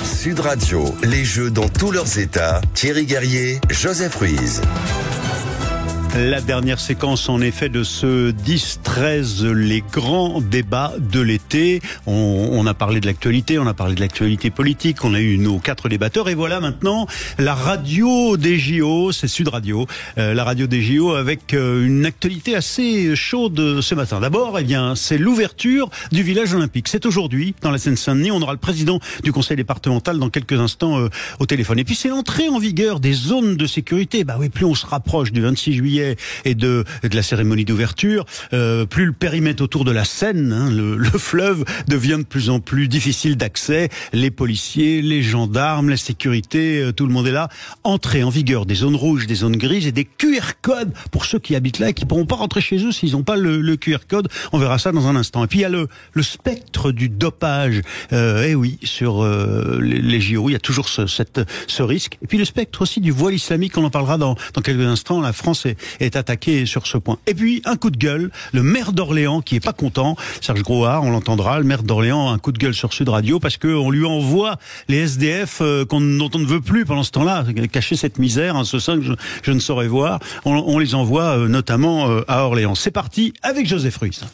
Sud Radio, les jeux dans tous leurs états. Thierry Guerrier, Joseph Ruiz. La dernière séquence en effet de ce 10-13, les grands débats de l'été. On a parlé de l'actualité, on a parlé de l'actualité politique, on a eu nos 4 débatteurs et voilà maintenant la radio des JO, c'est Sud Radio, la radio des JO avec une actualité assez chaude ce matin. D'abord, eh bien, c'est l'ouverture du village olympique. C'est aujourd'hui dans la Seine-Saint-Denis, on aura le président du conseil départemental dans quelques instants au téléphone. Et puis c'est l'entrée en vigueur des zones de sécurité. Bah oui, plus on se rapproche du 26 juillet et de la cérémonie d'ouverture, plus le périmètre autour de la Seine, le fleuve, devient de plus en plus difficile d'accès. Les policiers, les gendarmes, la sécurité, tout le monde est là. Entrée en vigueur des zones rouges, des zones grises et des QR codes pour ceux qui habitent là et qui pourront pas rentrer chez eux s'ils n'ont pas le QR code. On verra ça dans un instant. Et puis il y a le spectre du dopage. Eh oui, sur les JO, il y a toujours ce risque. Et puis le spectre aussi du voile islamique, on en parlera dans quelques instants. La France est attaqué sur ce point. Et puis, un coup de gueule, le maire d'Orléans qui est pas content, Serge Grouard, on l'entendra, le maire d'Orléans, un coup de gueule sur Sud Radio, parce qu'on lui envoie les SDF dont on ne veut plus pendant ce temps-là, cacher cette misère, ce sein que je ne saurais voir, on les envoie notamment à Orléans. C'est parti avec Joseph Ruiz.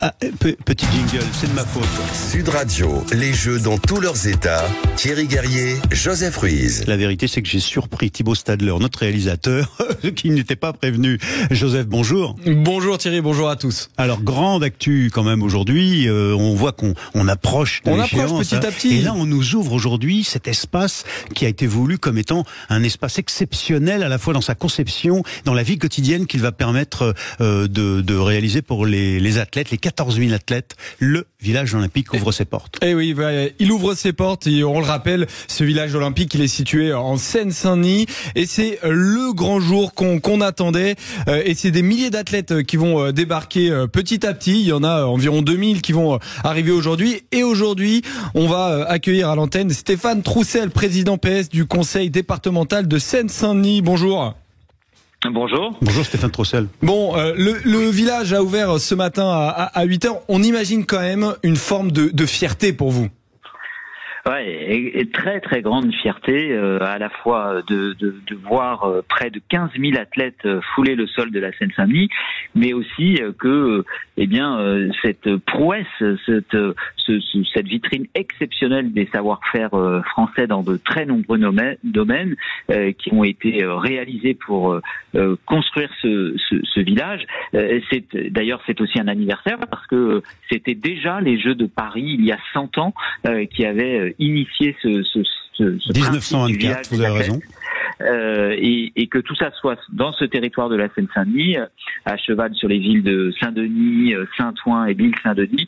Ah, petit jingle, c'est de ma faute. Sud Radio, les jeux dans tous leurs états. Thierry Guerrier, Joseph Ruiz. La vérité, c'est que j'ai surpris Thibaut Stadler, notre réalisateur, qui n'était pas prévenu. Joseph, bonjour. Bonjour Thierry, bonjour à tous. Alors, grande actu quand même aujourd'hui. On voit qu'on approche de l'échéance. On approche petit à petit. Et là, on nous ouvre aujourd'hui cet espace qui a été voulu comme étant un espace exceptionnel à la fois dans sa conception, dans la vie quotidienne qu'il va permettre de réaliser pour les athlètes, les 14 000 athlètes. Le village olympique ouvre ses portes. Eh oui, il ouvre ses portes et on le rappelle, ce village olympique, il est situé en Seine-Saint-Denis et c'est le grand jour qu'on attendait et c'est des milliers d'athlètes qui vont débarquer petit à petit. Il y en a environ 2000 qui vont arriver aujourd'hui et aujourd'hui, on va accueillir à l'antenne Stéphane Troussel, président PS du conseil départemental de Seine-Saint-Denis. Bonjour. Bonjour. Bonjour Stéphane Troussel. Bon, le village a ouvert ce matin à 8h. On imagine quand même une forme de fierté pour vous. Ouais, et très très grande fierté à la fois de voir près de 15 000 athlètes fouler le sol de la Seine-Saint-Denis, mais aussi que cette prouesse, cette vitrine exceptionnelle des savoir-faire français dans de très nombreux domaines qui ont été réalisés pour construire ce village. C'est aussi un anniversaire parce que c'était déjà les Jeux de Paris il y a 100 ans qui avaient initié ce 1924, vous avez raison. Et que tout ça soit dans ce territoire de la Seine-Saint-Denis, à cheval sur les villes de Saint-Denis, Saint-Ouen et Lille-Saint-Denis,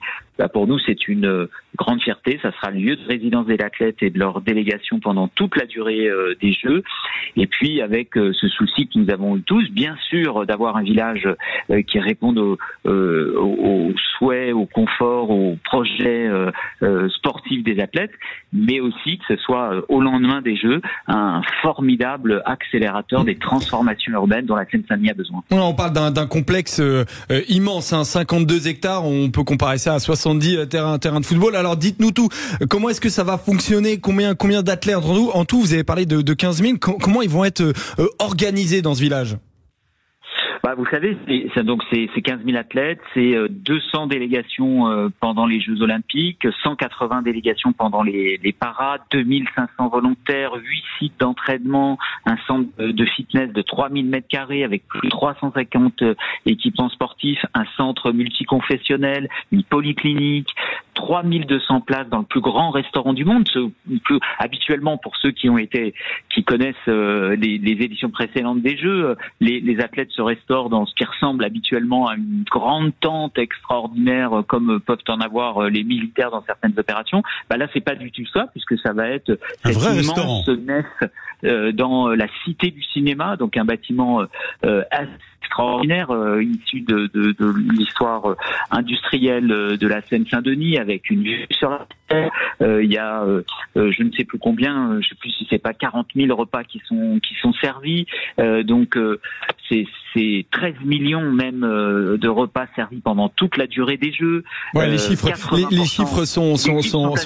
pour nous c'est une grande fierté. Ça sera le lieu de résidence des athlètes et de leur délégation pendant toute la durée des Jeux. Et puis avec ce souci que nous avons eu tous, bien sûr, d'avoir un village qui réponde aux souhaits, au confort, aux projets sportifs des athlètes, mais aussi que ce soit au lendemain des Jeux un formidable accélérateur des transformations urbaines dont la Seine-Saint-Denis a besoin. On parle d'un complexe immense, 52 hectares, on peut comparer ça à 70 terrains de football. Alors dites-nous tout, comment est-ce que ça va fonctionner, combien d'athlètes en tout, vous avez parlé de 15 000, comment ils vont être organisés dans ce village ? Vous savez, c'est 15 000 athlètes, c'est 200 délégations pendant les Jeux Olympiques, 180 délégations pendant les parades, 2500 volontaires, 8 sites d'entraînement, un centre de fitness de 3000 mètres carrés avec plus de 350 équipements sportifs, un centre multiconfessionnel, une polyclinique, 3200 places dans le plus grand restaurant du monde. Habituellement, pour ceux qui connaissent les éditions précédentes des Jeux, les athlètes se restaurent dans ce qui ressemble habituellement à une grande tente extraordinaire comme peuvent en avoir les militaires dans certaines opérations. Là, c'est pas du tout ça, puisque ça va être un vrai immense restaurant nef dans la Cité du Cinéma, donc un bâtiment extraordinaire issu de l'histoire industrielle de la Seine-Saint-Denis avec une vue sur la terre. Il y a je ne sais plus combien, je sais plus si c'est pas 40 000 repas qui sont servis. Donc c'est 13 millions même de repas servis pendant toute la durée des Jeux. Ouais, les chiffres sont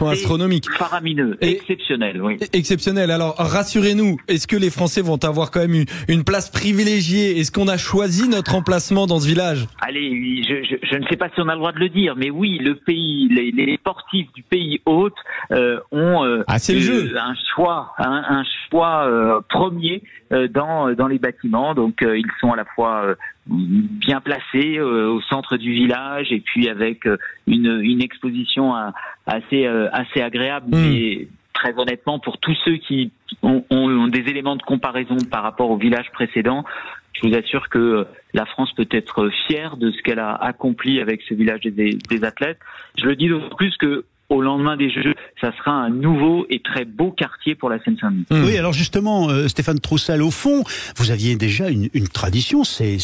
astronomiques. Faramineux, exceptionnels, oui. Exceptionnel. Alors, rassurez-nous, est-ce que les Français vont avoir quand même une place privilégiée? Est-ce qu'on a choisi notre emplacement dans ce village? Allez, je ne sais pas si on a le droit de le dire, mais oui, le pays, les sportifs du pays hôte ont un choix premier dans les bâtiments. Donc, ils sont à la fois bien placés au centre du village et puis avec une exposition assez agréable. Mais très honnêtement, pour tous ceux qui ont des éléments de comparaison par rapport au village précédent, je vous assure que la France peut être fière de ce qu'elle a accompli avec ce village des athlètes. Je le dis d'autant plus que au lendemain des Jeux, ça sera un nouveau et très beau quartier pour la Seine-Saint-Denis. Oui, alors justement, Stéphane Troussel, au fond, vous aviez déjà une tradition, c'est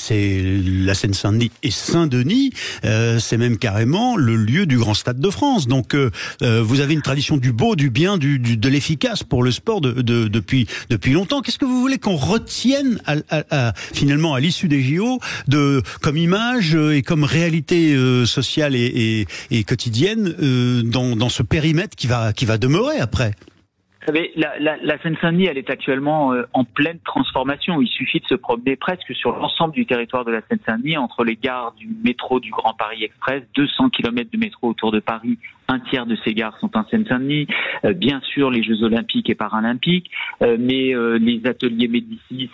la Seine-Saint-Denis et Saint-Denis, c'est même carrément le lieu du grand stade de France. Donc, vous avez une tradition du beau, du bien, de l'efficace pour le sport depuis longtemps. Qu'est-ce que vous voulez qu'on retienne finalement à l'issue des JO comme image et comme réalité sociale et quotidienne dans ce périmètre qui va demeurer après? Vous savez, la Seine-Saint-Denis, elle est actuellement en pleine transformation. Il suffit de se promener presque sur l'ensemble du territoire de la Seine-Saint-Denis, entre les gares du métro du Grand Paris Express, 200 km de métro autour de Paris, un tiers de ces gares sont en Seine-Saint-Denis. Bien sûr, les Jeux Olympiques et Paralympiques, mais les ateliers Médicis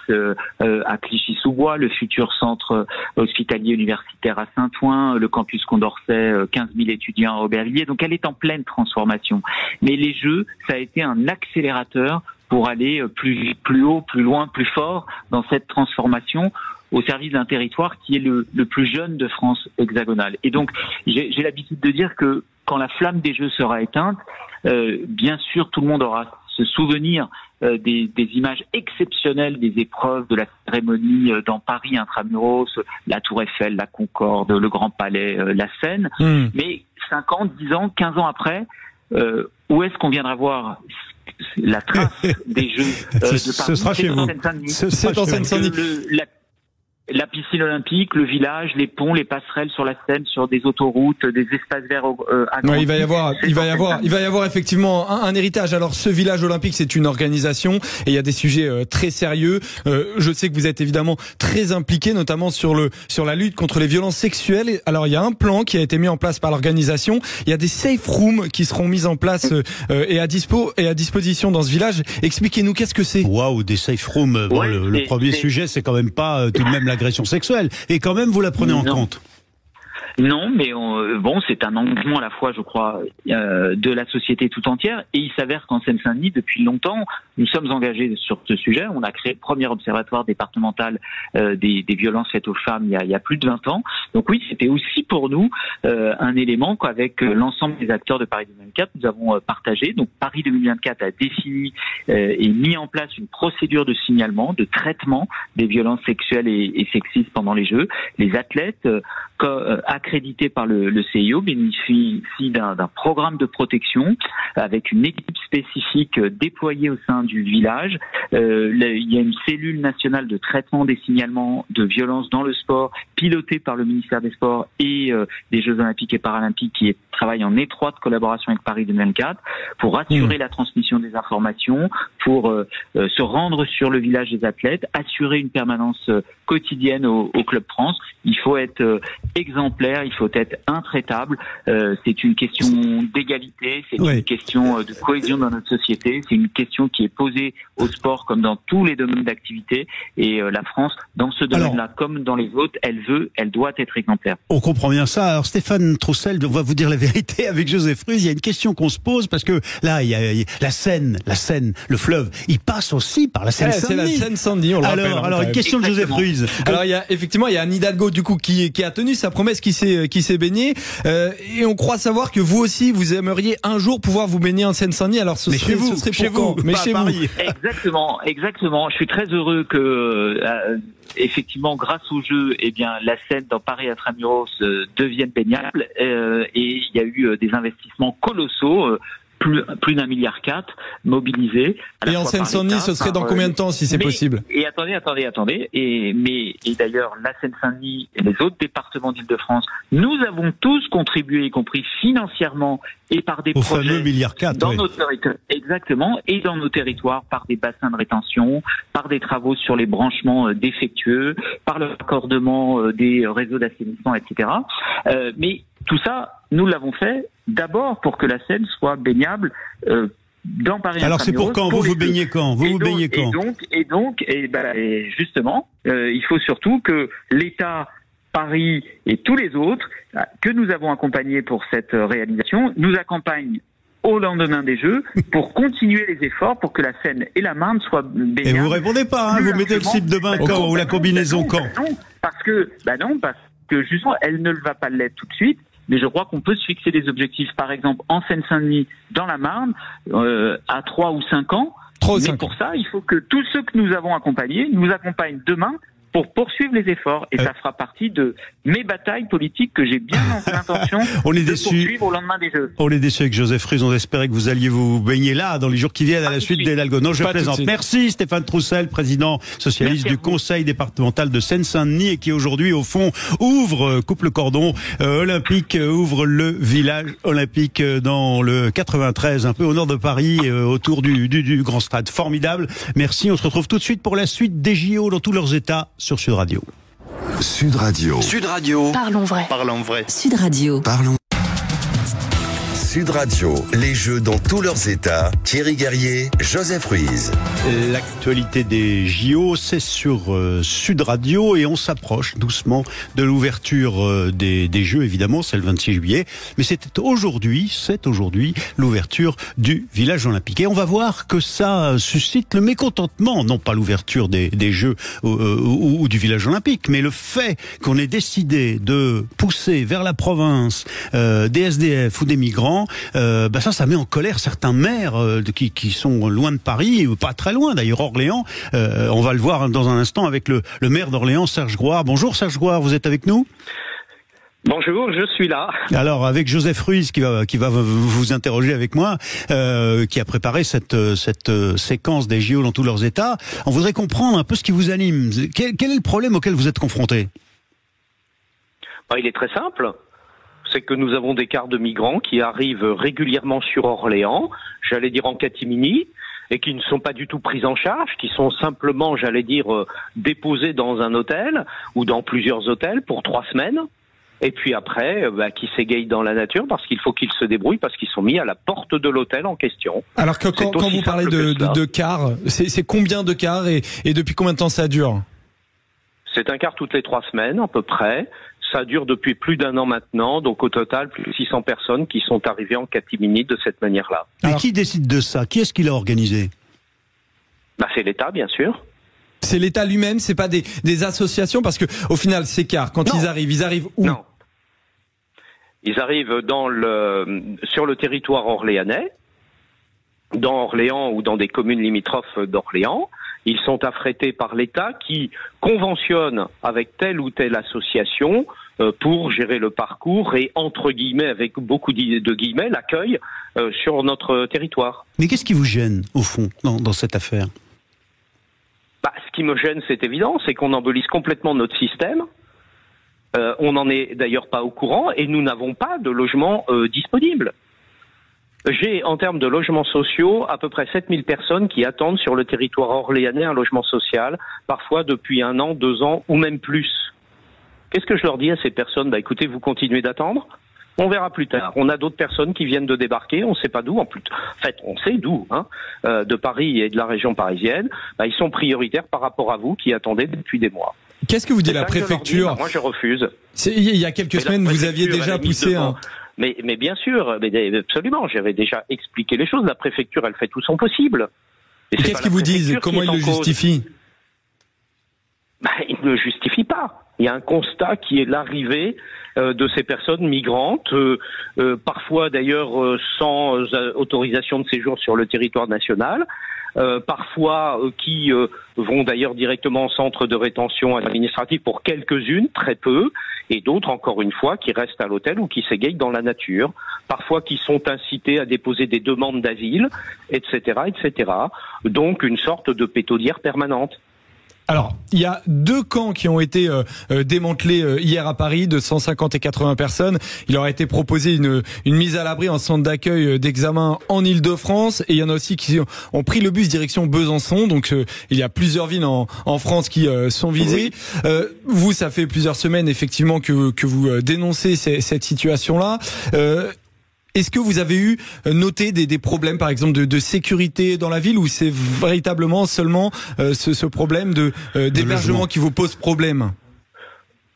à Clichy-sous-Bois, le futur centre hospitalier universitaire à Saint-Ouen, le campus Condorcet, 15 000 étudiants à Aubervilliers. Donc, elle est en pleine transformation. Mais les Jeux, ça a été un accélérateur pour aller plus haut, plus loin, plus fort dans cette transformation au service d'un territoire qui est le plus jeune de France hexagonale. Et donc, j'ai l'habitude de dire que quand la flamme des Jeux sera éteinte, bien sûr, tout le monde aura ce souvenir des images exceptionnelles des épreuves de la cérémonie dans Paris intramuros, la Tour Eiffel, la Concorde, le Grand Palais, la Seine. Mais 5 ans, 10 ans, 15 ans après, où est-ce qu'on viendra voir la trace des Jeux de Paris? Ce sera chez vous. C'est en Seine-Saint-Denis. La piscine olympique, le village, les ponts, les passerelles sur la Seine, sur des autoroutes, des espaces verts agrandis. Ouais, il va y avoir effectivement un héritage. Alors, ce village olympique, c'est une organisation et il y a des sujets très sérieux. Je sais que vous êtes évidemment très impliqué, notamment sur la lutte contre les violences sexuelles. Alors, il y a un plan qui a été mis en place par l'organisation. Il y a des safe rooms qui seront mis en place et à disposition dans ce village. Expliquez-nous, qu'est-ce que c'est? Waouh, des safe rooms. Bon, le premier sujet, c'est quand même pas tout de même l'agression sexuelle. Et quand même, vous la prenez en compte? Non, mais c'est un engagement à la fois, je crois, de la société tout entière. Et il s'avère qu'en Seine-Saint-Denis, depuis longtemps, nous sommes engagés sur ce sujet. On a créé le premier observatoire départemental des violences faites aux femmes il y a plus de 20 ans. Donc oui, c'était aussi pour nous un élément qu'avec l'ensemble des acteurs de Paris 2024, nous avons partagé. Donc Paris 2024 a défini et mis en place une procédure de signalement, de traitement des violences sexuelles et sexistes pendant les Jeux. Les athlètes accrédités par le CIO bénéficient d'un programme de protection avec une équipe spécifique déployée au sein du village. Il y a une cellule nationale de traitement des signalements de violences dans le sport pilotée par le ministère des Sports et des Jeux Olympiques et Paralympiques qui travaille en étroite collaboration avec Paris 2024 pour assurer la transmission des informations, pour se rendre sur le village des athlètes, assurer une permanence quotidienne au Club France. Il faut être exemplaire, il faut être intraitable. C'est une question d'égalité, c'est une question de cohésion dans notre société, c'est une question qui est posée au sport comme dans tous les domaines d'activité. Et la France, dans ce domaine-là, comme dans les autres, elle doit être exemplaire. On comprend bien ça. Alors Stéphane Troussel, on va vous dire la vérité avec Joseph Ruiz. Il y a une question qu'on se pose parce que là, il y a la Seine, le fleuve, il passe aussi par la Seine-Saint-Denis. C'est la Seine-Saint-Denis, on le rappelle. Alors une question de Joseph Ruiz. Alors il y a Anne Hidalgo du coup qui a tenu sa promesse, qui s'est baignée et on croit savoir que vous aussi vous aimeriez un jour pouvoir vous baigner en Seine-Saint-Denis. Alors ce serait chez vous, mais chez vous. Exactement. Je suis très heureux que effectivement, grâce au jeu, la Seine dans Paris intramuros devienne baignable et il y a eu des investissements colossaux. plus d'1,4 milliard mobilisés. Et en Seine-Saint-Denis, ce serait dans combien de temps, si c'est possible? Et attendez. Et d'ailleurs, la Seine-Saint-Denis et les autres départements d'Île-de-France, nous avons tous contribué, y compris financièrement et par des projets. Au fameux milliard 4, dans nos territoires, exactement, et dans nos territoires, par des bassins de rétention, par des travaux sur les branchements défectueux, par le raccordement des réseaux d'assainissement, etc. Mais tout ça, nous l'avons fait d'abord pour que la Seine soit baignable dans Paris. Alors c'est pour quand? Vous baignez quand? Et justement, il faut surtout que l'État, Paris et tous les autres que nous avons accompagnés pour cette réalisation nous accompagnent au lendemain des Jeux pour continuer les efforts pour que la Seine et la Marne soient baignables. Et vous répondez pas, hein, vous mettez le slip de bain quand ou la combinaison quand? Non, parce que justement, elle ne va pas l'être tout de suite. Mais je crois qu'on peut se fixer des objectifs, par exemple en Seine-Saint-Denis, dans la Marne, à 3 ou 5 ans. Mais pour ça, il faut que tous ceux que nous avons accompagnés nous accompagnent demain pour poursuivre les efforts. Et ça fera partie de mes batailles politiques que j'ai bien l'intention de poursuivre au lendemain des Jeux. On est déçus avec Joseph Ruiz. On espérait que vous alliez vous baigner là dans les jours qui viennent à la suite des l'Algo. Non, je plaisante. Merci Stéphane Troussel, président socialiste du Conseil départemental de Seine-Saint-Denis et qui aujourd'hui, au fond, coupe le cordon olympique, ouvre le village olympique dans le 93, un peu au nord de Paris, autour du grand stade. Formidable. Merci. On se retrouve tout de suite pour la suite des JO dans tous leurs états sur Sud Radio. Sud Radio. Sud Radio. Parlons vrai. Parlons vrai. Sud Radio. Parlons. Sud Radio, les Jeux dans tous leurs états. Thierry Guerrier, Joseph Ruiz. L'actualité des JO, c'est sur Sud Radio et on s'approche doucement de l'ouverture des Jeux, évidemment, c'est le 26 juillet. Mais c'est aujourd'hui l'ouverture du village olympique. Et on va voir que ça suscite le mécontentement, non pas l'ouverture des Jeux ou du village olympique, mais le fait qu'on ait décidé de pousser vers la province des SDF ou des migrants. Ça met en colère certains maires qui sont loin de Paris, ou pas très loin d'ailleurs, Orléans. On va le voir dans un instant avec le maire d'Orléans, Serge Grouard. Bonjour Serge Grouard, vous êtes avec nous? Bonjour, je suis là. Alors avec Joseph Ruiz qui va vous interroger avec moi, qui a préparé cette séquence des JO dans tous leurs états. On voudrait comprendre un peu ce qui vous anime. Quel est le problème auquel vous êtes confronté? Il est très simple. C'est que nous avons des cars de migrants qui arrivent régulièrement sur Orléans, j'allais dire en catimini, et qui ne sont pas du tout pris en charge, qui sont simplement, déposés dans un hôtel ou dans plusieurs hôtels pour 3 semaines, et puis après, qui s'égayent dans la nature parce qu'il faut qu'ils se débrouillent, parce qu'ils sont mis à la porte de l'hôtel en question. Alors que quand vous parlez de cars, c'est combien de cars et depuis combien de temps ça dure? C'est un car toutes les 3 semaines à peu près. Ça dure depuis plus d'1 an maintenant, donc au total, plus de 600 personnes qui sont arrivées en catimini de cette manière-là. Et qui décide de ça? Qui est-ce qui l'a organisé? C'est l'État, bien sûr. C'est l'État lui-même, c'est pas des associations, parce que au final, ces cars, quand ils arrivent où? Non. Ils arrivent sur le territoire orléanais, dans Orléans ou dans des communes limitrophes d'Orléans. Ils sont affrétés par l'État qui conventionne avec telle ou telle association pour gérer le parcours et, entre guillemets, avec beaucoup de guillemets, l'accueil sur notre territoire. Mais qu'est-ce qui vous gêne, au fond, dans cette affaire? Ce qui me gêne, c'est évident, c'est qu'on embellisse complètement notre système. On n'en est d'ailleurs pas au courant et nous n'avons pas de logements disponibles. J'ai, en termes de logements sociaux, à peu près 7000 personnes qui attendent sur le territoire orléanais un logement social, parfois depuis 1 an, 2 ans ou même plus. Qu'est-ce que je leur dis à ces personnes? Écoutez, vous continuez d'attendre, on verra plus tard. On a d'autres personnes qui viennent de débarquer, on ne sait pas d'où, en fait, on sait d'où, de Paris et de la région parisienne. Ils sont prioritaires par rapport à vous qui attendez depuis des mois. Qu'est-ce que vous dit la préfecture? Moi, je refuse. Il y a quelques semaines, vous aviez déjà poussé un... Mais bien sûr, absolument, j'avais déjà expliqué les choses. La préfecture, elle fait tout son possible. Qu'est-ce qu'ils vous disent? Comment ils le justifient? Ils ne le justifient pas. Il y a un constat qui est l'arrivée de ces personnes migrantes, parfois d'ailleurs sans autorisation de séjour sur le territoire national, parfois qui vont d'ailleurs directement au centre de rétention administrative pour quelques-unes, très peu, et d'autres, encore une fois, qui restent à l'hôtel ou qui s'égayent dans la nature, parfois qui sont incités à déposer des demandes d'asile, etc., etc. Donc une sorte de pétaudière permanente. Alors, il y a 2 camps qui ont été démantelés hier à Paris, de 150 et 80 personnes. Il leur a été proposé une mise à l'abri en centre d'accueil d'examen en Île-de-France. Et il y en a aussi qui ont pris le bus direction Besançon. Donc, il y a plusieurs villes en France qui sont visées. Oui. Vous, ça fait plusieurs semaines, effectivement, que vous dénoncez cette situation-là. Est-ce que vous avez eu noté des problèmes, par exemple, de sécurité dans la ville, ou c'est véritablement seulement ce problème d'hébergement qui vous pose problème?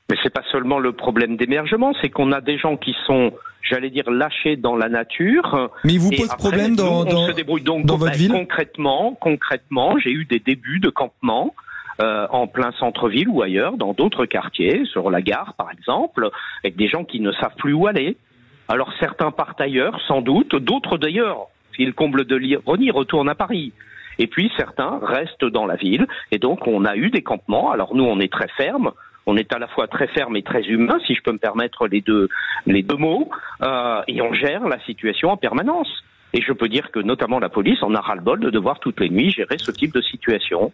Mais c'est pas seulement le problème d'hébergement, c'est qu'on a des gens qui sont, j'allais dire, lâchés dans la nature. Mais il vous pose problème dans votre ville? Concrètement, j'ai eu des débuts de campement en plein centre-ville ou ailleurs, dans d'autres quartiers, sur la gare par exemple, avec des gens qui ne savent plus où aller. Alors certains partent ailleurs, sans doute, d'autres d'ailleurs, s'ils comblent de l'ironie, retournent à Paris. Et puis certains restent dans la ville, et donc on a eu des campements. Alors nous, on est très ferme, on est à la fois très ferme et très humain, si je peux me permettre les deux mots, et on gère la situation en permanence. Et je peux dire que notamment la police en a ras-le-bol de devoir toutes les nuits gérer ce type de situation.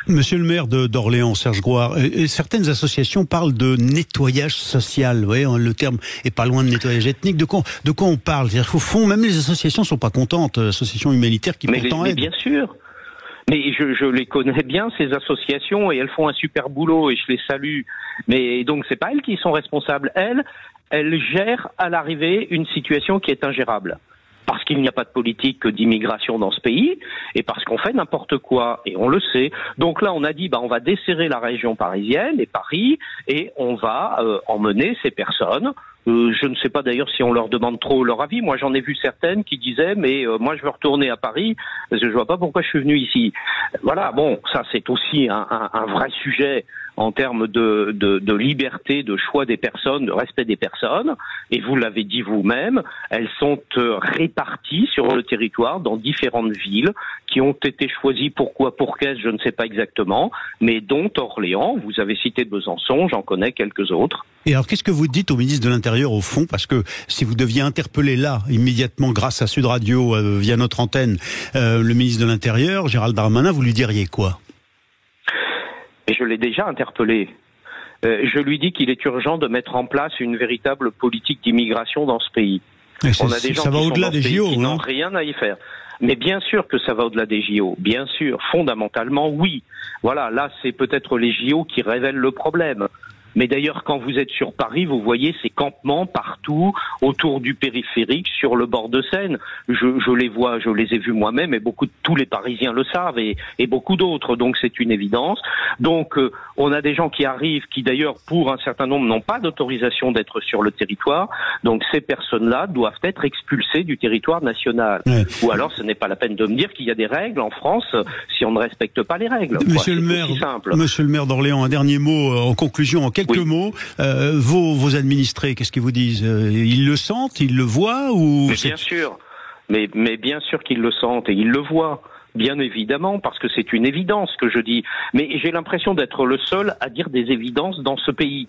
Monsieur le maire d'Orléans, Serge Grouard, certaines associations parlent de nettoyage social. Vous voyez, le terme est pas loin de nettoyage ethnique. De quoi on parle? C'est-à-dire qu'au fond, même les associations sont pas contentes, associations humanitaires qui pourtant aident. Mais bien sûr. Mais je les connais bien, ces associations, et elles font un super boulot, et je les salue. Mais donc, c'est pas elles qui sont responsables. Elles gèrent à l'arrivée une situation qui est ingérable. Parce qu'il n'y a pas de politique d'immigration dans ce pays, et parce qu'on fait n'importe quoi, et on le sait. Donc là, on a dit, on va desserrer la région parisienne et Paris, et on va emmener ces personnes. Je ne sais pas d'ailleurs si on leur demande trop leur avis. Moi, j'en ai vu certaines qui disaient, mais moi, je veux retourner à Paris, parce que je vois pas pourquoi je suis venu ici. Voilà, bon, ça, c'est aussi un vrai sujet en termes de liberté, de choix des personnes, de respect des personnes. Et vous l'avez dit vous-même, elles sont réparties sur le territoire dans différentes villes qui ont été choisies. Pourquoi, pour qu'est-ce, je ne sais pas exactement, mais dont Orléans. Vous avez cité Besançon, j'en connais quelques autres. Et alors, qu'est-ce que vous dites au ministre de l'Intérieur, au fond? Parce que si vous deviez interpeller là, immédiatement, grâce à Sud Radio, via notre antenne, le ministre de l'Intérieur, Gérald Darmanin, vous lui diriez quoi? Et je l'ai déjà interpellé. Je lui dis qu'il est urgent de mettre en place une véritable politique d'immigration dans ce pays. On a des gens qui n'ont rien à y faire. Mais bien sûr que ça va au-delà des JO. Bien sûr, fondamentalement, oui. Voilà, là, c'est peut-être les JO qui révèlent le problème. Mais d'ailleurs, quand vous êtes sur Paris, vous voyez ces campements partout, autour du périphérique, sur le bord de Seine. Je les vois, je les ai vus moi-même, et tous les Parisiens le savent, et beaucoup d'autres. Donc c'est une évidence. Donc on a des gens qui arrivent, qui d'ailleurs, pour un certain nombre, n'ont pas d'autorisation d'être sur le territoire. Donc ces personnes-là doivent être expulsées du territoire national. Ouais. Ou alors, ce n'est pas la peine de me dire qu'il y a des règles en France si on ne respecte pas les règles. Monsieur le maire d'Orléans, un dernier mot en conclusion, en quelques mots. Vos administrés, qu'est-ce qu'ils vous disent? Ils le sentent, ils le voient, ou? Mais bien sûr. Mais bien sûr qu'ils le sentent et ils le voient. Bien évidemment, parce que c'est une évidence que je dis. Mais j'ai l'impression d'être le seul à dire des évidences dans ce pays.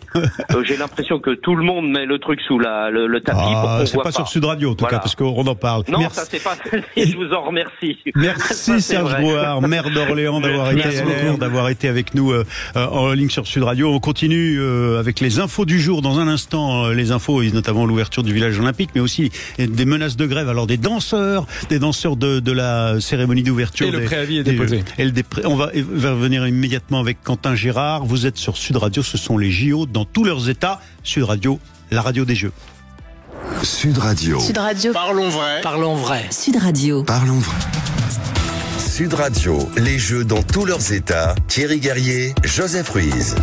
J'ai l'impression que tout le monde met le truc sous le tapis. C'est pas sur Sud Radio, en tout cas, parce qu'on en parle. Non, ça c'est pas. Je vous en remercie. Merci Serge Grouard, maire d'Orléans, d'avoir été avec nous en ligne sur Sud Radio. On continue avec les infos du jour. Dans un instant, les infos, et notamment l'ouverture du village olympique, mais aussi des menaces de grève. Alors des danseurs de la cérémonie d'ouverture. Et le préavis est déposé. On va revenir immédiatement avec Quentin Gérard. Vous êtes sur Sud Radio, ce sont les JO dans tous leurs états. Sud Radio, la radio des Jeux. Sud Radio. Sud Radio. Parlons vrai. Parlons vrai. Sud Radio. Parlons vrai. Sud Radio, les Jeux dans tous leurs états. Thierry Guerrier, Joseph Ruiz.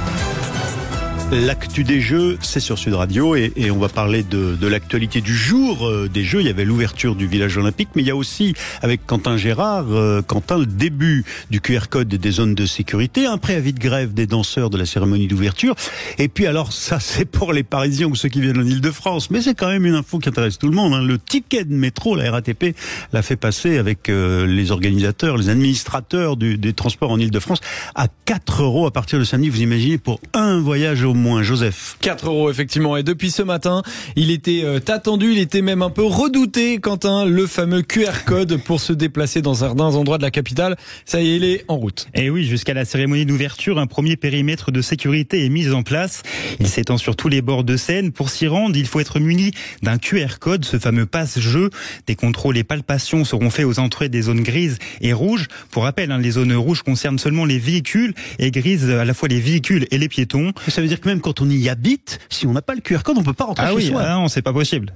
L'actu des Jeux, c'est sur Sud Radio et on va parler de l'actualité du jour des Jeux. Il y avait l'ouverture du village olympique, mais il y a aussi, avec Quentin Gérard, le début du QR code et des zones de sécurité, un préavis de grève des danseurs de la cérémonie d'ouverture. Et puis alors, ça c'est pour les Parisiens ou ceux qui viennent en Ile-de-France, mais c'est quand même une info qui intéresse tout le monde. Le ticket de métro, la RATP l'a fait passer avec les organisateurs, les administrateurs des transports en Ile-de-France à 4 € à partir de samedi. Vous imaginez, pour un voyage au moins, Joseph. 4 € effectivement, et depuis ce matin il était attendu, il était même un peu redouté, Quentin, le fameux QR code pour se déplacer dans certains endroits de la capitale. Ça y est, il est en route. Et oui, jusqu'à la cérémonie d'ouverture, un premier périmètre de sécurité est mis en place. Il s'étend sur tous les bords de Seine. Pour s'y rendre, il faut être muni d'un QR code, ce fameux passe-jeu. Des contrôles et palpations seront faits aux entrées des zones grises et rouges. Pour rappel, les zones rouges concernent seulement les véhicules et grises à la fois les véhicules et les piétons. Ça veut dire que même quand on y habite, si on n'a pas le QR code, on peut pas rentrer chez soi. Ah non, c'est pas possible.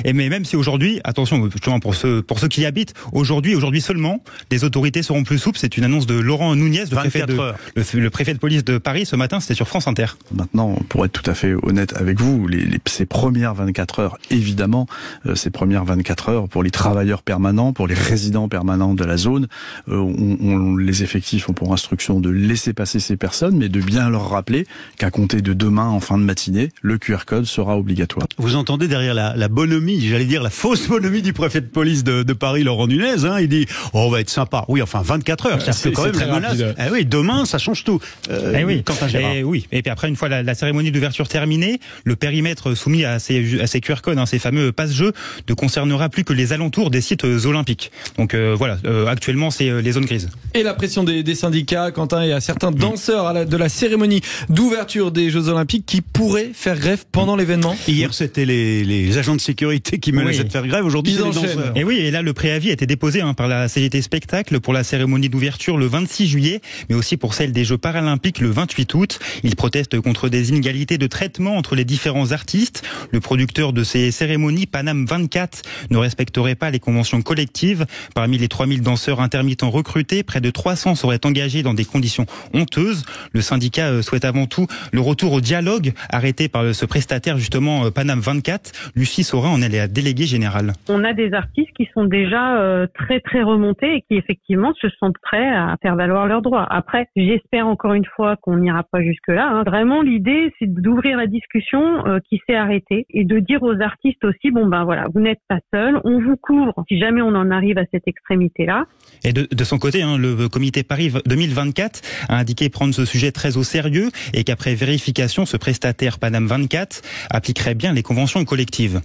Et mais même si aujourd'hui, attention, justement pour ceux qui y habitent, aujourd'hui seulement, les autorités seront plus souples. C'est une annonce de Laurent Nunez, le préfet de police de Paris ce matin. C'était sur France Inter. Maintenant, pour être tout à fait honnête avec vous, ces premières 24 heures, évidemment, ces premières 24 heures pour les travailleurs permanents, pour les résidents permanents de la zone, les effectifs ont pour instruction de laisser passer ces personnes, mais de bien leur rappeler qu'à compter de demain en fin de matinée, le QR code sera obligatoire. Vous entendez derrière la bonhomie, j'allais dire la fausse bonhomie du préfet de police de Paris, Laurent Nunez, il dit on va être sympa. Oui, enfin 24 heures, c'est quand même la menace. Oui, demain ça change tout. Et puis après, une fois la cérémonie d'ouverture terminée, le périmètre soumis à ces QR codes, ces fameux passe-jeux, ne concernera plus que les alentours des sites olympiques. Donc actuellement c'est les zones grises. Et la pression des syndicats, Quentin, et à certains danseurs de la cérémonie d'ouverture des Jeux Olympiques qui pourraient faire grève pendant l'événement. Hier, c'était les agents de sécurité qui menaçaient de faire grève. Aujourd'hui, c'est les danseurs. Et là, le préavis a été déposé par la CGT Spectacle pour la cérémonie d'ouverture le 26 juillet, mais aussi pour celle des Jeux Paralympiques le 28 août. Ils protestent contre des inégalités de traitement entre les différents artistes. Le producteur de ces cérémonies, Paname 24, ne respecterait pas les conventions collectives. Parmi les 3000 danseurs intermittents recrutés, près de 300 seraient engagés dans des conditions honteuses. Le syndicat souhaite avant tout le retour au dialogue arrêté par ce prestataire, justement, Paname 24. Lucie Saurin en est la déléguée générale. On a des artistes qui sont déjà très très remontés et qui effectivement se sentent prêts à faire valoir leurs droits. Après, j'espère encore une fois qu'on n'ira pas jusque-là. Vraiment, l'idée, c'est d'ouvrir la discussion qui s'est arrêtée et de dire aux artistes aussi, vous n'êtes pas seuls, on vous couvre si jamais on en arrive à cette extrémité-là. Et de son côté, le comité Paris 2024 a indiqué prendre ce sujet très au sérieux et qu'après vérification, ce prestataire Paname 24 appliquerait bien les conventions collectives.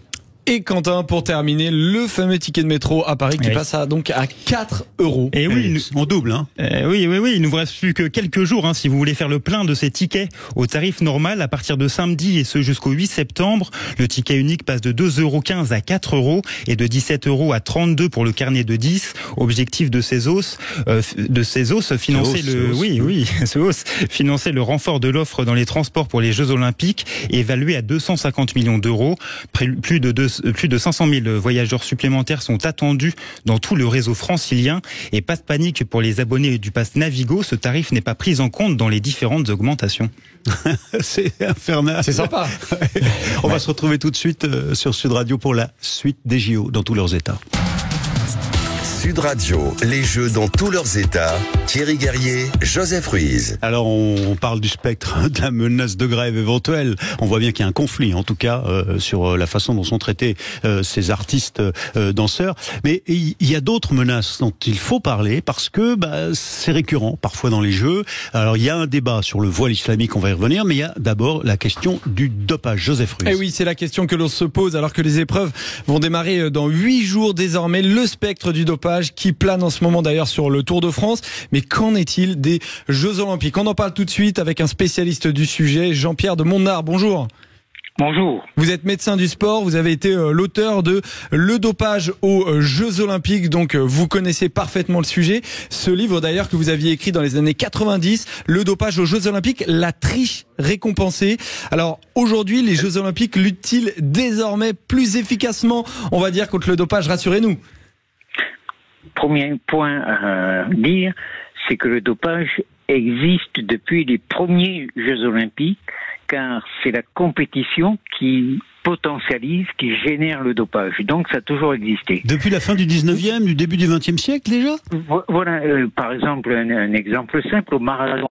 Et Quentin, pour terminer, le fameux ticket de métro à Paris qui passe donc à 4 €. Et oui, on double. Oui, il nous reste plus que quelques jours si vous voulez faire le plein de ces tickets au tarif normal à partir de samedi et ce jusqu'au 8 septembre. Le ticket unique passe de 2,15 € à 4 € et de 17 € à 32 pour le carnet de 10. Objectif de ces hausses, financer le renfort de l'offre dans les transports pour les Jeux Olympiques, évalué à 250 millions d'euros. Plus de 500 000 voyageurs supplémentaires sont attendus dans tout le réseau francilien. Et pas de panique pour les abonnés du pass Navigo, ce tarif n'est pas pris en compte dans les différentes augmentations. C'est infernal. C'est sympa. On va se retrouver tout de suite sur Sud Radio pour la suite des JO dans tous leurs états. Sud Radio, les Jeux dans tous leurs états. Thierry Guerrier, Joseph Ruiz. Alors on parle du spectre de la menace de grève éventuelle. On voit bien qu'il y a un conflit, en tout cas, sur la façon dont sont traités ces artistes danseurs. Mais il y a d'autres menaces dont il faut parler parce que c'est récurrent parfois dans les Jeux. Alors il y a un débat sur le voile islamique, on va y revenir, mais il y a d'abord la question du dopage. Joseph Ruiz. Et oui, c'est la question que l'on se pose alors que les épreuves vont démarrer dans 8 jours désormais. Le spectre du dopage qui plane en ce moment d'ailleurs sur le Tour de France. Mais qu'en est-il des Jeux Olympiques? On en parle tout de suite avec un spécialiste du sujet, Jean-Pierre de Montnard. Bonjour. Bonjour. Vous êtes médecin du sport, vous avez été l'auteur de Le dopage aux Jeux Olympiques, donc vous connaissez parfaitement le sujet. Ce livre d'ailleurs que vous aviez écrit dans les années 90, Le dopage aux Jeux Olympiques, la triche récompensée. Alors aujourd'hui, les Jeux Olympiques luttent-ils désormais plus efficacement, on va dire, contre le dopage? Rassurez-nous. Premier point à dire, c'est que le dopage existe depuis les premiers Jeux Olympiques, car c'est la compétition qui potentialise, qui génère le dopage. Donc ça a toujours existé. Depuis la fin du 19e, du début du 20e siècle déjà? Voilà, par exemple, un exemple simple, au marathon.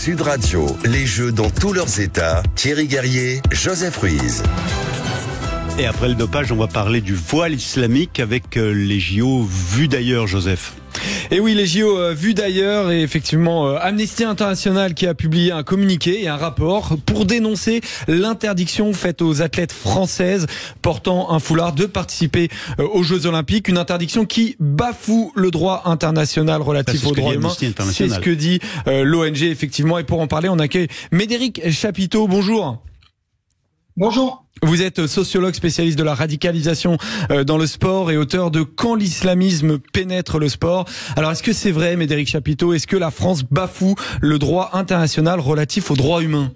Sud Radio, les Jeux dans tous leurs états. Thierry Guerrier, Joseph Ruiz. Et après le dopage, on va parler du voile islamique avec les JO vus d'ailleurs, Joseph. Et oui, les JO vus d'ailleurs, et effectivement Amnesty International qui a publié un communiqué et un rapport pour dénoncer l'interdiction faite aux athlètes françaises portant un foulard de participer aux Jeux Olympiques, une interdiction qui bafoue le droit international relatif aux droits humains. C'est ce que dit l'ONG effectivement. Et pour en parler, on accueille Médéric Chapiteau. Bonjour. Bonjour. Vous êtes sociologue spécialiste de la radicalisation dans le sport et auteur de Quand l'islamisme pénètre le sport. Alors est-ce que c'est vrai, Médéric Chapiteau, est-ce que la France bafoue le droit international relatif aux droits humains ?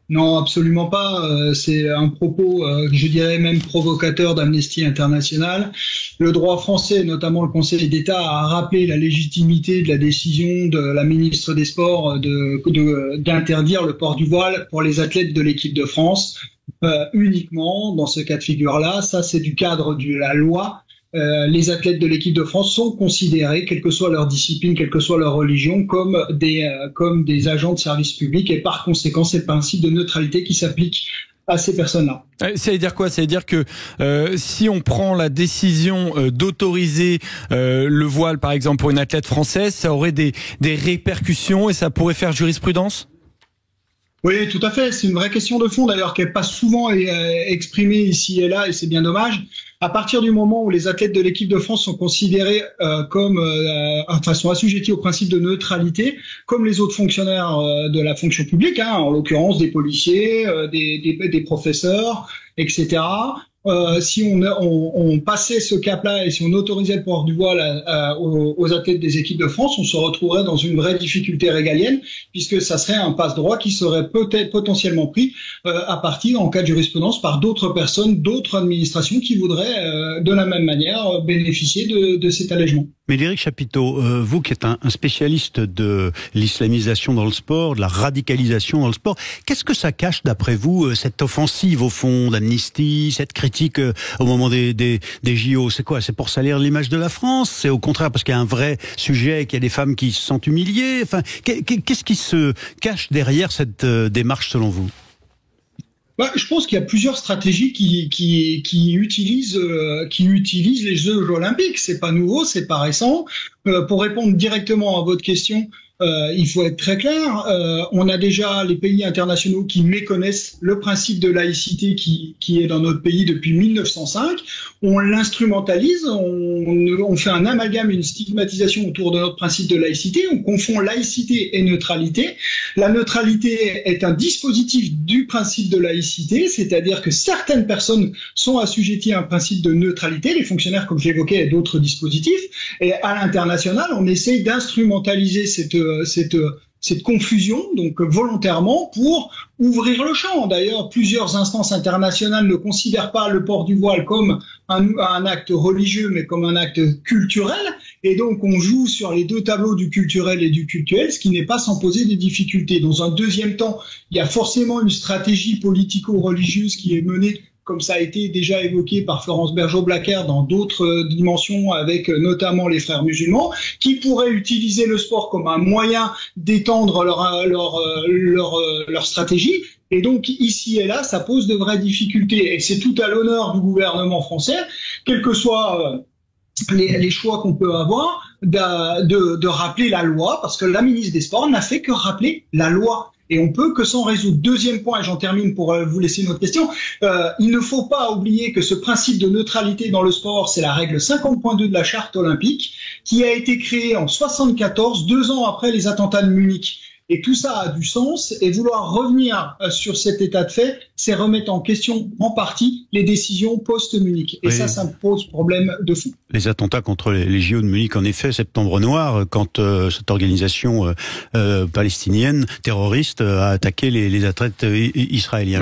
Non, absolument pas. C'est un propos, je dirais même provocateur d'Amnesty International. Le droit français, notamment le Conseil d'État, a rappelé la légitimité de la décision de la ministre des Sports d'interdire le port du voile pour les athlètes de l'équipe de France. Uniquement dans ce cas de figure-là, ça c'est du cadre de la loi. Les athlètes de l'équipe de France sont considérés, quelle que soit leur discipline, quelle que soit leur religion, comme des agents de service public, et par conséquent c'est le principe de neutralité qui s'applique à ces personnes-là. Ça veut dire quoi ? Ça veut dire que si on prend la décision d'autoriser le voile, par exemple, pour une athlète française, ça aurait des répercussions et ça pourrait faire jurisprudence ? Oui, tout à fait. C'est une vraie question de fond, d'ailleurs, qui n'est pas souvent exprimée ici et là, et c'est bien dommage. À partir du moment où les athlètes de l'équipe de France sont considérés sont assujettis au principe de neutralité, comme les autres fonctionnaires de la fonction publique, en l'occurrence des policiers, des professeurs, etc. Si on passait ce cap-là et si on autorisait le port du voile aux athlètes des équipes de France, on se retrouverait dans une vraie difficulté régalienne, puisque ça serait un passe-droit qui serait peut-être potentiellement pris à partir, en cas de jurisprudence, par d'autres personnes, d'autres administrations qui voudraient de la même manière bénéficier de cet allègement. Médéric Chapiteau, vous qui êtes un spécialiste de l'islamisation dans le sport, de la radicalisation dans le sport, qu'est-ce que ça cache d'après vous, cette offensive au fond d'Amnesty, cette critique au moment des JO? C'est quoi? C'est pour salir l'image de la France? C'est au contraire parce qu'il y a un vrai sujet, qu'il y a des femmes qui se sentent humiliées? Enfin, qu'est-ce qui se cache derrière cette démarche selon vous? Je pense qu'il y a plusieurs stratégies qui utilisent les Jeux olympiques. C'est pas nouveau, c'est pas récent. Pour répondre directement à votre question, il faut être très clair. On a déjà les pays internationaux qui méconnaissent le principe de laïcité qui est dans notre pays depuis 1905. On l'instrumentalise, on fait un amalgame, une stigmatisation autour de notre principe de laïcité. On confond laïcité et neutralité. La neutralité est un dispositif du principe de laïcité, c'est-à-dire que certaines personnes sont assujetties à un principe de neutralité, les fonctionnaires, comme j'évoquais, et d'autres dispositifs. Et à l'international, on essaye d'instrumentaliser cette confusion, donc volontairement, pour ouvrir le champ. D'ailleurs, plusieurs instances internationales ne considèrent pas le port du voile comme un acte religieux, mais comme un acte culturel. Et donc, on joue sur les deux tableaux du culturel et du cultuel, ce qui n'est pas sans poser des difficultés. Dans un deuxième temps, il y a forcément une stratégie politico-religieuse qui est menée, comme ça a été déjà évoqué par Florence Bergeau-Blacker dans d'autres dimensions, avec notamment les frères musulmans, qui pourraient utiliser le sport comme un moyen d'étendre leur stratégie. Et donc, ici et là, ça pose de vraies difficultés. Et c'est tout à l'honneur du gouvernement français, quels que soient les choix qu'on peut avoir, de rappeler la loi, parce que la ministre des Sports n'a fait que rappeler la loi. Et on peut que s'en résoudre. Deuxième point, et j'en termine pour vous laisser une autre question, il ne faut pas oublier que ce principe de neutralité dans le sport, c'est la règle 50.2 de la charte olympique, qui a été créée en 1974, 2 ans après les attentats de Munich. Et tout ça a du sens, et vouloir revenir sur cet état de fait, c'est remettre en question en partie les décisions post-Munich. Et oui, ça me pose problème de fond. Les attentats contre les JO de Munich, en effet, septembre noir, quand cette organisation palestinienne terroriste a attaqué les athlètes israéliens.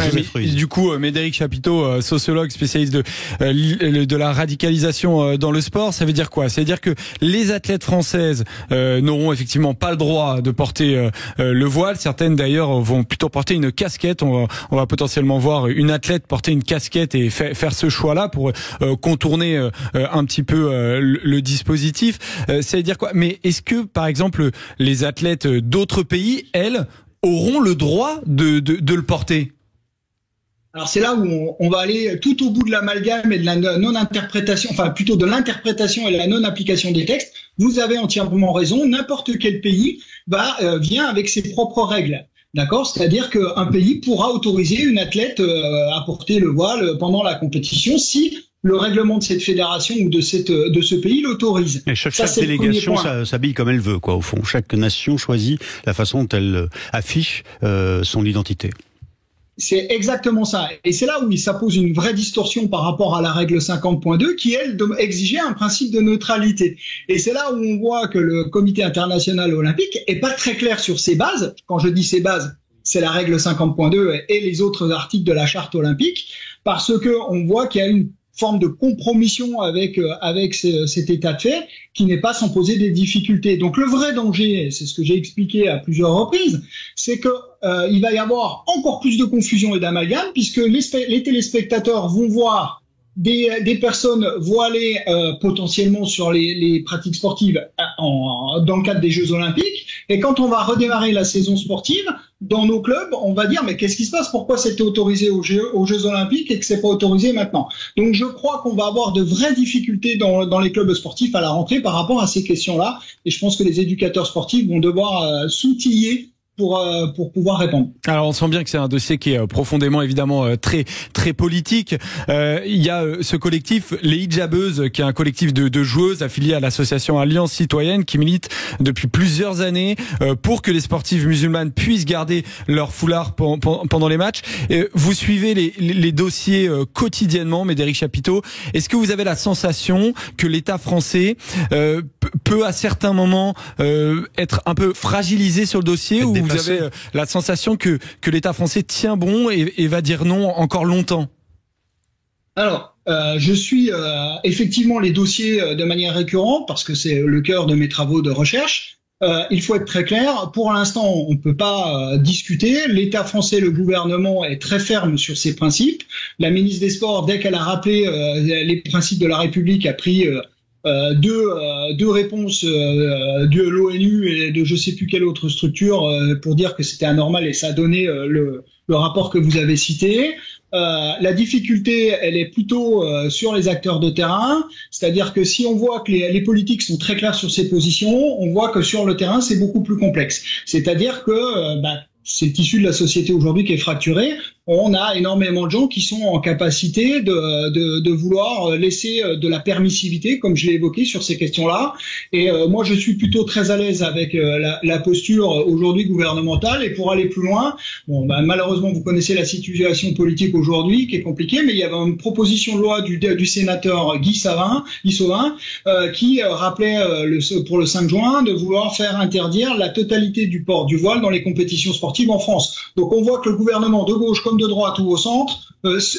Du coup, Médéric Chapiteau, sociologue spécialiste de la radicalisation dans le sport, ça veut dire quoi? Ça veut dire que les athlètes françaises n'auront effectivement pas le droit de porter le voile. Certaines d'ailleurs vont plutôt porter une casquette. On va potentiellement voir une athlète porter une casquette et faire ce choix-là pour contourner un petit peu le dispositif. Ça veut dire quoi? Mais est-ce que, par exemple, les athlètes d'autres pays, elles, auront le droit de le porter? Alors c'est là où on va aller tout au bout de l'amalgame et de la non-interprétation, enfin plutôt de l'interprétation et de la non-application des textes. Vous avez entièrement raison, n'importe quel pays vient avec ses propres règles. D'accord? C'est-à-dire qu'un pays pourra autoriser une athlète à porter le voile pendant la compétition si le règlement de cette fédération ou de ce pays l'autorise. Et chaque délégation s'habille comme elle veut, quoi, au fond. Chaque nation choisit la façon dont elle affiche son identité. C'est exactement ça. Et c'est là où ça pose une vraie distorsion par rapport à la règle 50.2 qui, elle, exigeait un principe de neutralité. Et c'est là où on voit que le Comité international olympique est pas très clair sur ses bases. Quand je dis ses bases, c'est la règle 50.2 et les autres articles de la charte olympique, parce que on voit qu'il y a une forme de compromission avec cet état de fait qui n'est pas sans poser des difficultés. Donc le vrai danger, c'est ce que j'ai expliqué à plusieurs reprises, c'est que il va y avoir encore plus de confusion et d'amalgame puisque les téléspectateurs vont voir des personnes voilées potentiellement sur les pratiques sportives dans le cadre des Jeux Olympiques. Et quand on va redémarrer la saison sportive, dans nos clubs, on va dire mais qu'est-ce qui se passe? Pourquoi c'était autorisé aux Jeux Olympiques et que c'est pas autorisé maintenant? Donc je crois qu'on va avoir de vraies difficultés dans les clubs sportifs à la rentrée par rapport à ces questions-là. Et je pense que les éducateurs sportifs vont devoir s'outiller pour pouvoir répondre. Alors on sent bien que c'est un dossier qui est profondément évidemment très très politique. Il y a ce collectif Les Hijabeuses qui est un collectif de joueuses affilié à l'association Alliance Citoyenne qui milite depuis plusieurs années pour que les sportives musulmanes puissent garder leur foulard pendant les matchs. Vous suivez les dossiers quotidiennement, Médéric Chapiteau. Est-ce que vous avez la sensation que l'État français peut à certains moments être un peu fragilisé sur le dossier ou vous avez la sensation que l'État français tient bon et va dire non encore longtemps? Alors, je suis effectivement les dossiers de manière récurrente parce que c'est le cœur de mes travaux de recherche. Il faut être très clair. Pour l'instant, on ne peut pas discuter. L'État français, le gouvernement est très ferme sur ses principes. La ministre des Sports, dès qu'elle a rappelé les principes de la République, a pris deux réponses de l'ONU et de je sais plus quelle autre structure pour dire que c'était anormal et ça a donné le rapport que vous avez cité. La difficulté, elle est plutôt sur les acteurs de terrain, c'est-à-dire que si on voit que les politiques sont très clairs sur ces positions, on voit que sur le terrain, c'est beaucoup plus complexe. C'est-à-dire que c'est issu de la société aujourd'hui qui est fracturée. On a énormément de gens qui sont en capacité de vouloir laisser de la permissivité, comme je l'ai évoqué sur ces questions-là. Et moi, je suis plutôt très à l'aise avec la posture aujourd'hui gouvernementale. Et pour aller plus loin, malheureusement, vous connaissez la situation politique aujourd'hui qui est compliquée, mais il y avait une proposition de loi du sénateur Guy Sauvin qui rappelait pour le 5 juin de vouloir faire interdire la totalité du port du voile dans les compétitions sportives en France. Donc on voit que le gouvernement de gauche comme de droite ou au centre,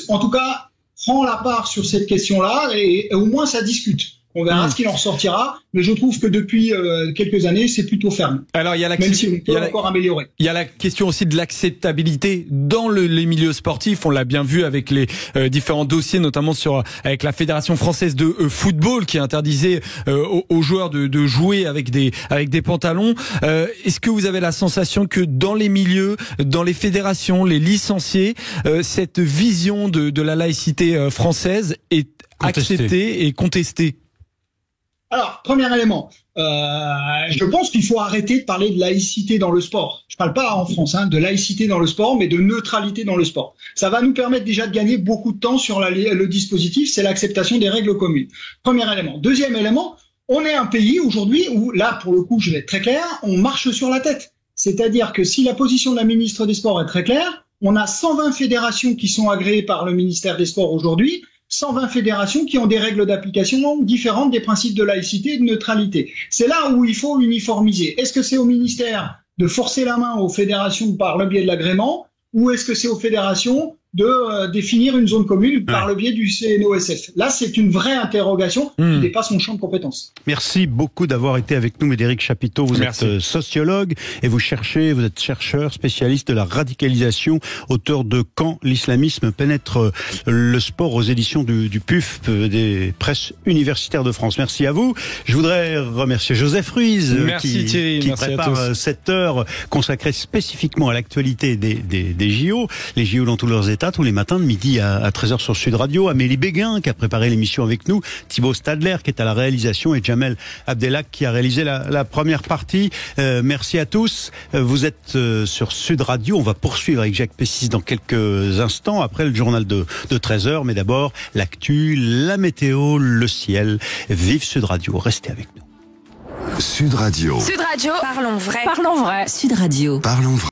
en tout cas, prend la part sur cette question-là et au moins ça discute. On verra ce qu'il en ressortira, mais je trouve que depuis quelques années, c'est plutôt ferme. Alors, il y a même si on peut encore améliorer. Il y a la question aussi de l'acceptabilité dans les milieux sportifs. On l'a bien vu avec les différents dossiers, notamment avec la Fédération française de football qui interdisait aux joueurs de jouer avec des pantalons. Est-ce que vous avez la sensation que dans les milieux, dans les fédérations, les licenciés, cette vision de la laïcité française est acceptée et contestée? Alors, premier élément, je pense qu'il faut arrêter de parler de laïcité dans le sport. Je parle pas en France de laïcité dans le sport, mais de neutralité dans le sport. Ça va nous permettre déjà de gagner beaucoup de temps sur le dispositif, c'est l'acceptation des règles communes. Premier élément. Deuxième élément, on est un pays aujourd'hui où, là, pour le coup, je vais être très clair, on marche sur la tête. C'est-à-dire que si la position de la ministre des Sports est très claire, on a 120 fédérations qui sont agréées par le ministère des Sports aujourd'hui, 120 fédérations qui ont des règles d'application différentes des principes de laïcité et de neutralité. C'est là où il faut uniformiser. Est-ce que c'est au ministère de forcer la main aux fédérations par le biais de l'agrément ou est-ce que c'est aux fédérations de définir une zone commune par le biais du CNOSF. Là, c'est une vraie interrogation qui dépasse mon champ de compétences. Merci beaucoup d'avoir été avec nous, Médéric Chapiteau. Vous êtes sociologue et vous êtes chercheur, spécialiste de la radicalisation, auteur de Quand l'islamisme pénètre le sport aux éditions du PUF, des presses universitaires de France. Merci à vous. Je voudrais remercier Joseph Ruiz qui prépare cette heure consacrée spécifiquement à l'actualité des JO. Les JO dans tous leurs états, tous les matins de midi à 13h sur Sud Radio. Amélie Béguin qui a préparé l'émission avec nous. Thibaut Stadler qui est à la réalisation et Jamel Abdelak qui a réalisé la première partie. Merci à tous. Vous êtes sur Sud Radio. On va poursuivre avec Jacques Pessis dans quelques instants après le journal de 13h. Mais d'abord, l'actu, la météo, le ciel. Vive Sud Radio. Restez avec nous. Sud Radio. Sud Radio. Parlons vrai. Parlons vrai. Sud Radio. Parlons vrai.